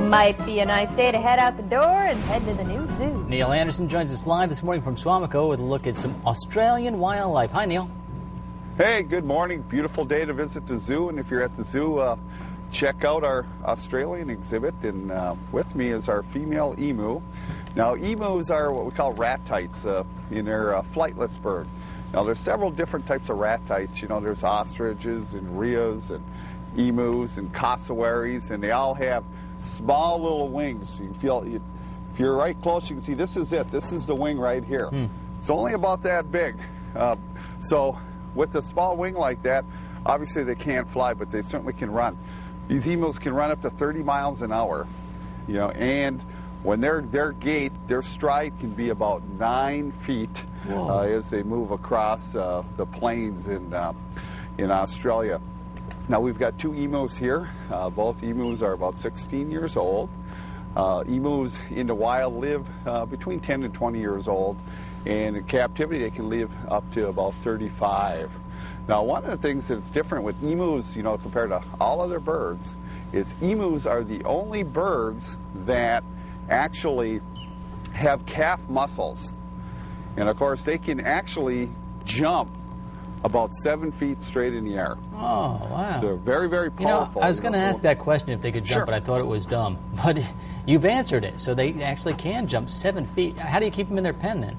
Might be a nice day to head out the door and head to the new zoo. Neil Anderson joins us live this morning from Suamico with a look at some Australian wildlife. Hi, Neil. Hey, good morning. Beautiful day to visit the zoo. And if you're at the zoo, check out our Australian exhibit. And with me is our female emu. Now, emus are what we call ratites, and they're a flightless bird. Now, there's several different types of ratites. You know, there's ostriches and rheas and emus and cassowaries, and they all have small little wings. You can feel, if you're right close, you can see this is it. This is the wing right here. It's only about that big. So with a small wing like that, obviously they can't fly, but they certainly can run. These emus can run up to 30 miles an hour, you know, and when their gait, their stride can be about 9 feet as they move across the plains in Australia. Now, we've got 2 emus here. Both emus are about 16 years old. Emus in the wild live between 10 and 20 years old, and in captivity they can live up to about 35. Now, one of the things that's different with emus, you know, compared to all other birds, is emus are the only birds that actually have calf muscles. And of course, they can actually jump about 7 feet straight in the air. Oh, wow. So very, very powerful. You know, I was going to ask that question if they could jump, Sure. but I thought it was dumb. But you've answered it. So they actually can jump 7 feet. How do you keep them in their pen then?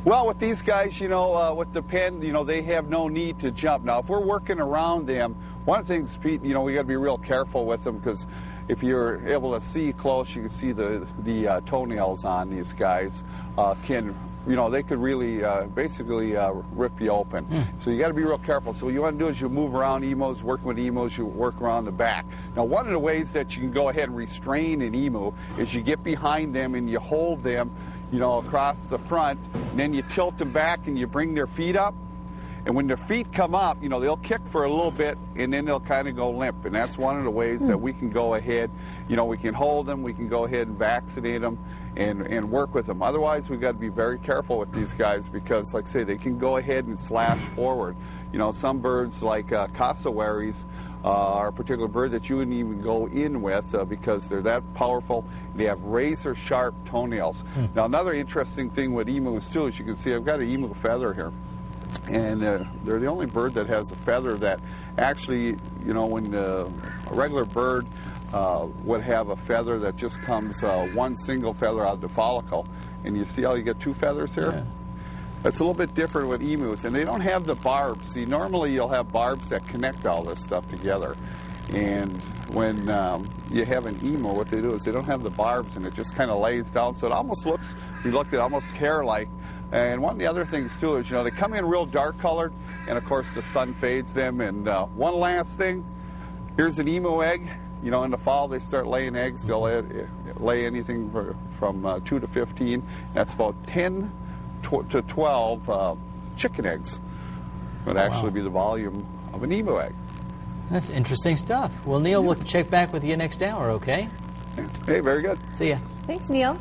Well, with these guys, you know, with the pen, you know, they have no need to jump. Now, if we're working around them, one of the things, Pete, you know, we got to be real careful with them, because if you're able to see close, you can see the toenails on these guys you know, they could really basically rip you open. So you got to be real careful. So what you want to do is you move around emus, working with emus, you work around the back. Now, one of the ways that you can go ahead and restrain an emu is you get behind them and you hold them, you know, across the front, and then you tilt them back and you bring their feet up. And when their feet come up, you know, they'll kick for a little bit, and then they'll kind of go limp. And that's one of the ways that we can go ahead, you know, we can hold them, we can go ahead and vaccinate them and work with them. Otherwise, we've got to be very careful with these guys, because, like I say, they can go ahead and slash forward. You know, some birds like cassowaries are a particular bird that you wouldn't even go in with because they're that powerful. They have razor-sharp toenails. Now, another interesting thing with emus, too, as you can see, I've got an emu feather here. And they're the only bird that has a feather that actually, you know, when a regular bird would have a feather that just comes one single feather out of the follicle, and you see how you get 2 feathers here? Yeah. That's a little bit different with emus, and they don't have the barbs. See, normally you'll have barbs that connect all this stuff together. And when you have an emu, what they do is they don't have the barbs, and it just kind of lays down, so it almost looks, we looked at almost hair-like. And one of the other things, too, is, you know, they come in real dark-colored, and, of course, the sun fades them. And one last thing, here's an emu egg. You know, in the fall, they start laying eggs. They'll lay anything from 2 to 15. That's about 10 to 12 chicken eggs would actually be the volume of an emu egg. That's interesting stuff. Well, Neil, we'll check back with you next hour, okay? Hey, very good. See ya. Thanks, Neil.